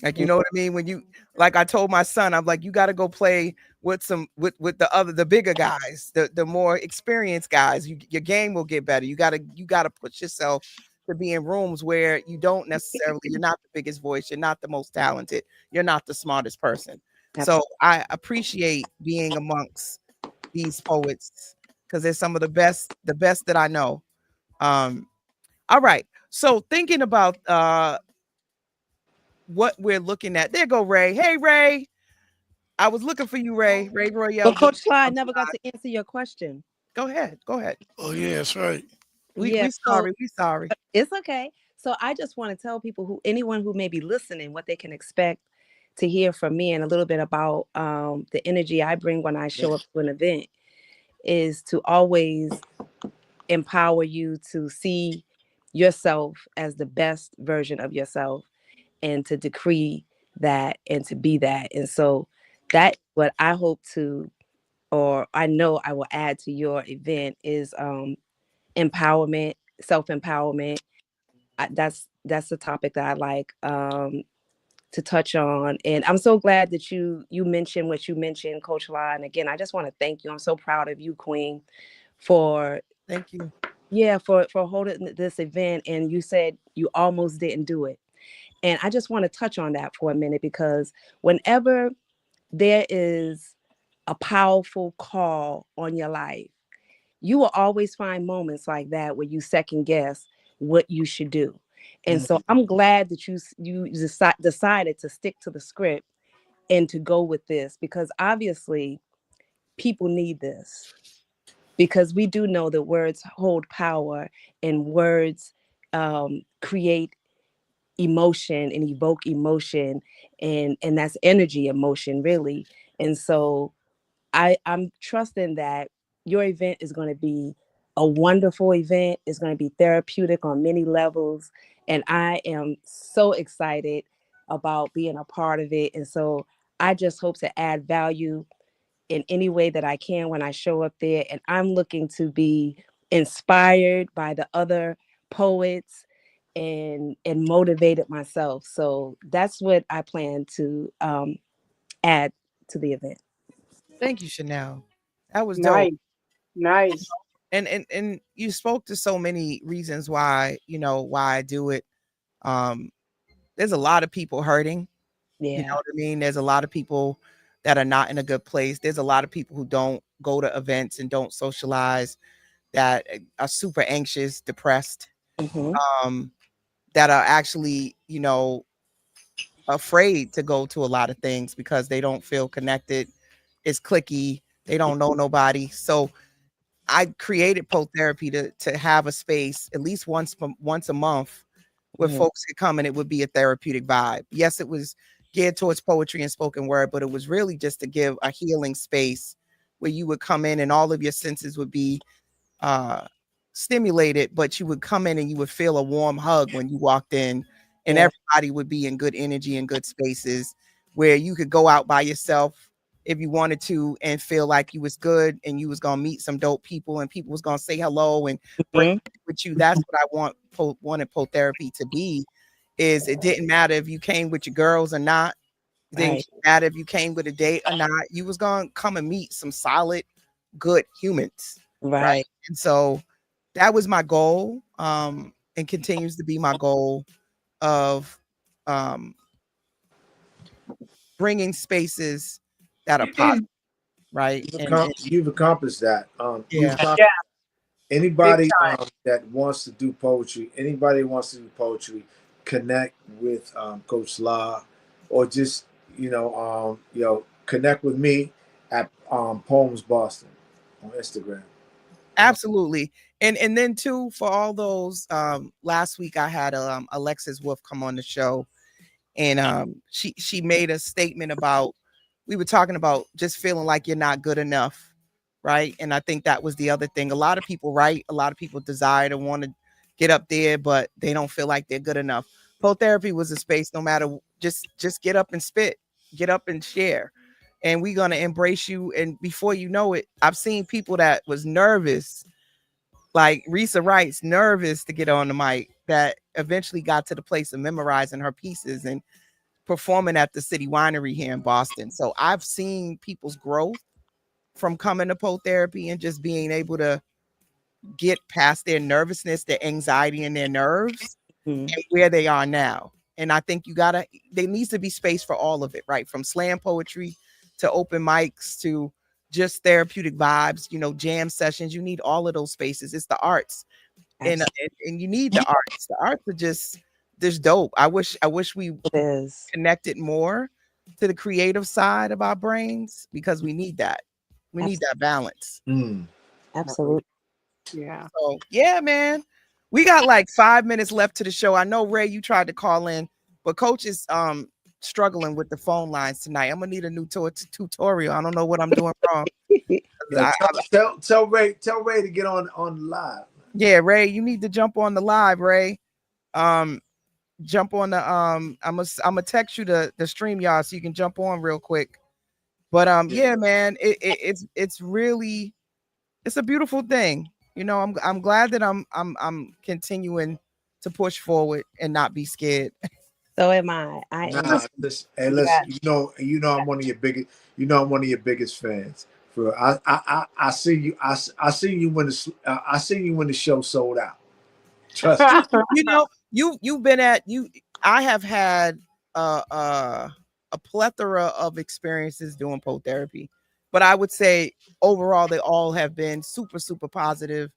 Like, you know what I mean? When you, like I told my son, I'm like, you got to go play with with the bigger guys, the more experienced guys. Your game will get better. You gotta push yourself to be in rooms where you don't necessarily, you're not the biggest voice, you're not the most talented, you're not the smartest person. So I appreciate being amongst these poets because they're some of the best that I know. All right. So thinking about what we're looking at. There go Ray. Hey Ray. I was looking for you, Ray. Ray Royale. But Coach Sly, I never got to answer your question. Go ahead. Go ahead. Oh yeah, that's right. Yeah, We so sorry. We sorry. it's okay. So I just want to tell people anyone who may be listening, what they can expect to hear from me, and a little bit about the energy I bring when I show up to an event is to always empower you to see yourself as the best version of yourself and to decree that and to be that. And so that what I hope to, or I know I will add to your event is empowerment, self-empowerment. That's the topic that I like to touch on. And I'm so glad that you mentioned what you mentioned, Coach La. And again, I just want to thank you. I'm so proud of you, Queen, for thank you. Yeah, for holding this event. And you said you almost didn't do it. And I just want to touch on that for a minute because whenever there is a powerful call on your life, you will always find moments like that where you second guess what you should do. And so I'm glad that you decided to stick to the script and to go with this because obviously people need this because we do know that words hold power and words create emotion and evoke emotion and that's energy emotion really. And so I'm trusting that your event is going to be a wonderful event. It's going to be therapeutic on many levels. And I am so excited about being a part of it. And so I just hope to add value in any way that I can when I show up there. And I'm looking to be inspired by the other poets and motivated myself. So that's what I plan to add to the event. Thank you, Chanel. That was dope. Nice. Nice. And you spoke to so many reasons why, why I do it. There's a lot of people hurting. Yeah. You know what I mean? There's a lot of people that are not in a good place. There's a lot of people who don't go to events and don't socialize, that are super anxious, depressed, that are actually, afraid to go to a lot of things because they don't feel connected. It's clicky. They don't know nobody. So I created Poetherapy to have a space at least once a month where folks could come and it would be a therapeutic vibe. Yes, it was geared towards poetry and spoken word, but it was really just to give a healing space where you would come in and all of your senses would be stimulated, but you would come in and you would feel a warm hug when you walked in, and everybody would be in good energy and good spaces where you could go out by yourself if you wanted to and feel like you was good and you was gonna meet some dope people and people was gonna say hello and break with you. That's what I wanted Poetherapy to be. Is it didn't matter if you came with your girls or not. It didn't matter if you came with a date or not. You was gonna come and meet some solid, good humans. Right. And so that was my goal, and continues to be my goal of bringing spaces that are positive, right? You've accomplished that. Yeah. Anybody that wants to do poetry, connect with Coach La, or just connect with me at Poems Boston on Instagram. Absolutely. And then too, for all those, last week I had Alexis Wolf come on the show, and she made a statement about, we were talking about just feeling like you're not good enough, right? And I think that was the other thing. A lot of people write, a lot of people desire to want to get up there, but they don't feel like they're good enough. Poetherapy was a space, no matter, just get up and spit, get up and share, and we're gonna embrace you. And before you know it, I've seen people that was nervous, like Risa Wright's nervous to get on the mic, that eventually got to the place of memorizing her pieces and performing at the City Winery here in Boston. So I've seen people's growth from coming to Poetherapy and just being able to get past their nervousness, their anxiety, and their nerves, and where they are now. And I think there needs to be space for all of it, right? From slam poetry to open mics to just therapeutic vibes, jam sessions. You need all of those spaces. It's the arts. And you need the arts. The arts are just dope. I wish we connected more to the creative side of our brains, because we need that. We need that balance. Absolutely. Yeah. So yeah, man. We got like 5 minutes left to the show. I know, Ray, you tried to call in, but Coach is struggling with the phone lines tonight. I'm gonna need a new tutorial. I don't know what I'm doing wrong. Yeah, tell Ray to get on the live. Yeah, Ray, you need to jump on the live, Ray. Jump on the I'm gonna text you the StreamYard so you can jump on real quick. But yeah, man, it's really, it's a beautiful thing. I'm glad that I'm continuing to push forward and not be scared. So am I. Listen, I'm one of your biggest fans. I see you. I seen you when the show sold out. Trust me. You've been I have had a plethora of experiences doing Poetherapy, but I would say overall they all have been super, super positive,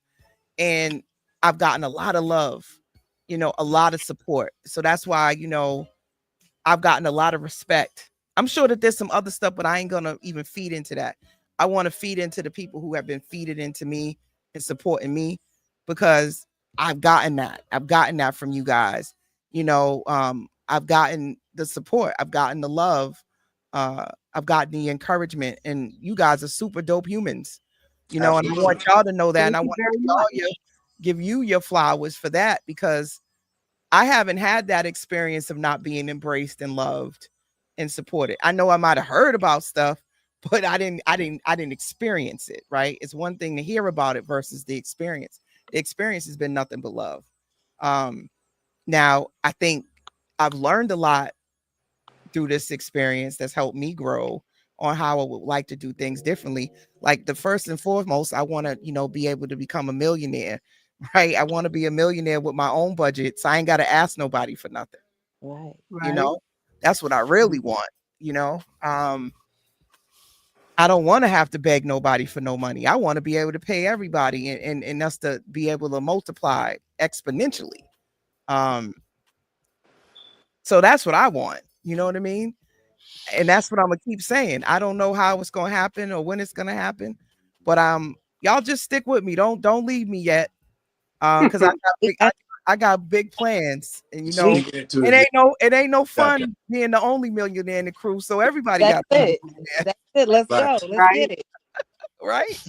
and I've gotten a lot of love, a lot of support. So that's why, I've gotten a lot of respect. I'm sure that there's some other stuff, but I ain't gonna even feed into that. I want to feed into the people who have been feeding into me and supporting me, because I've gotten that. I've gotten that from you guys. I've gotten the support. I've gotten the love. I've gotten the encouragement, and you guys are super dope humans. And I want y'all to know that, and I want to give you your flowers for that, because I haven't had that experience of not being embraced and loved and supported. I know I might have heard about stuff, but I didn't experience it, right? It's one thing to hear about it versus the experience. The experience has been nothing but love. Now I think I've learned a lot through this experience that's helped me grow on how I would like to do things differently. Like, the first and foremost, I want to, be able to become a millionaire, right? I want to be a millionaire with my own budget, so I ain't got to ask nobody for nothing. Right. That's what I really want. I don't want to have to beg nobody for no money. I want to be able to pay everybody, and us to be able to multiply exponentially. So that's what I want. You know what I mean? And that's what I'm gonna keep saying. I don't know how it's gonna happen or when it's gonna happen, but y'all just stick with me. Don't leave me yet, because I got big plans, and it ain't no fun being the only millionaire in the crew. So everybody got it. That's it. Let's go. Let's get it. Right?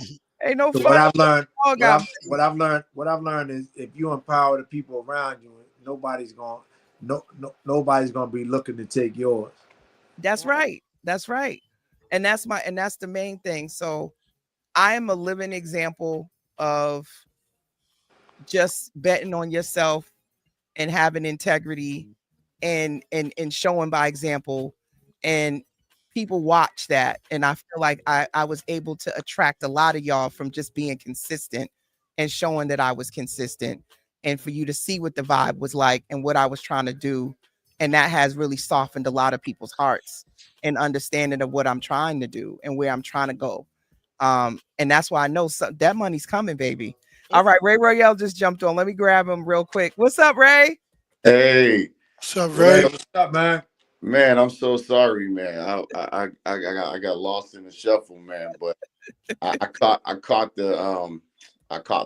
Ain't no So fun. What I've learned is, if you empower the people around you, nobody's gonna be looking to take yours. That's right. That's right. And that's the main thing. So I am a living example of just betting on yourself and having integrity, and showing by example, and people watch that. And I feel like I was able to attract a lot of y'all from just being consistent and showing that I was consistent, and for you to see what the vibe was like and what I was trying to do. And that has really softened a lot of people's hearts and understanding of what I'm trying to do and where I'm trying to go. And that's why I know that money's coming, baby. All right, Ray Royale just jumped on. Let me grab him real quick. What's up, Ray? Hey. What's up, Ray? What's up, man? Man, I'm so sorry, man. I got lost in the shuffle, man. But I caught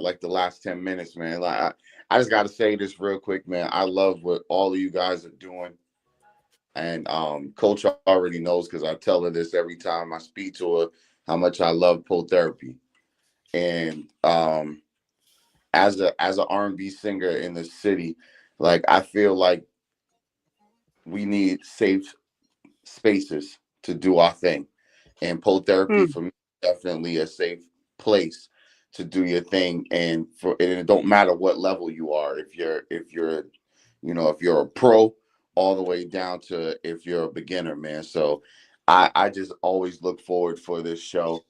like the last 10 minutes, man. Like, I just gotta say this real quick, man. I love what all of you guys are doing. And Coach already knows, because I tell her this every time I speak to her, how much I love Poetherapy. And as an R&B singer in the city, like, I feel like we need safe spaces to do our thing. And Poetherapy for me, definitely a safe place to do your thing. And it don't matter what level you are. If you're a pro, all the way down to if you're a beginner, man. So I just always look forward for this show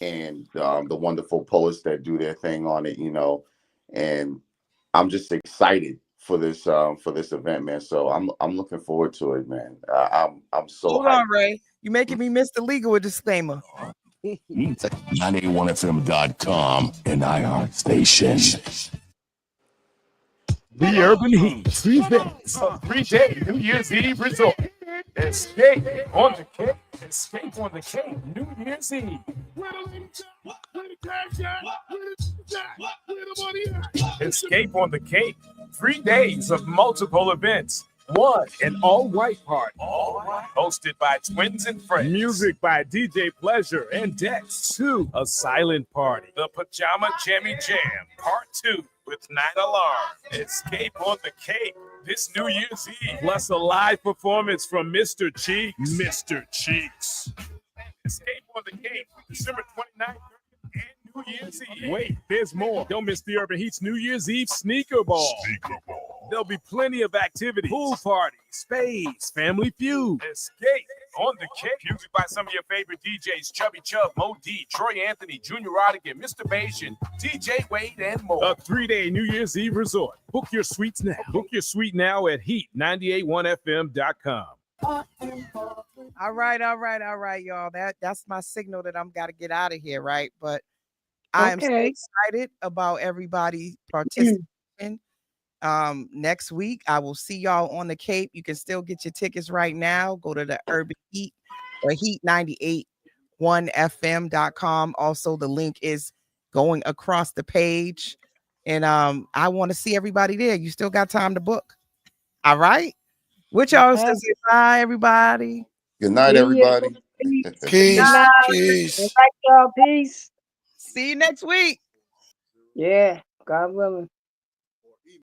and the wonderful poets that do their thing on it, and I'm just excited for this event, man. So I'm looking forward to it, man. I'm so Hold hyped. on, Ray. You're making me miss the legal disclaimer. 981fm.com and iHeart Station. The Urban Heat presents a 3-day New Year's Eve resort. Escape on the Cape. Escape on the Cape New Year's Eve. Escape on the Cape. 3 days of multiple events. 1, an all-white party. Hosted by Twins and Friends. Music by DJ Pleasure and Dex. 2, a silent party. The Pajama Jammy Jam, Part 2. With Night Alarm. Escape on the Cape this New Year's Eve. Plus a live performance from Mr. Cheeks. Mr. Cheeks. Escape on the Cape December 29th and New Year's Eve. Wait, there's more. Don't miss the Urban Heat's New Year's Eve Sneaker Ball. There'll be plenty of activities. Pool party, spades, family feud. Escape on the Cape. Music by some of your favorite DJs, Chubby Chub, Mo D, Troy Anthony, Junior Rodigan, Mr. Bayesian, DJ Wade, and more. A 3-day New Year's Eve resort. Book your suites now. Book your suite now at heat981fm.com. All right, y'all. That's my signal that I'm got to get out of here, right? But I am so excited about everybody participating. Next week, I will see y'all on the Cape. You can still get your tickets right now. Go to the Urban Heat or heat981fm.com. Also, the link is going across the page. And I want to see everybody there. You still got time to book. All right. Which y'all say bye, everybody. Good night, everybody. Peace. Peace. Good night, y'all. Peace. See you next week. Yeah, God willing.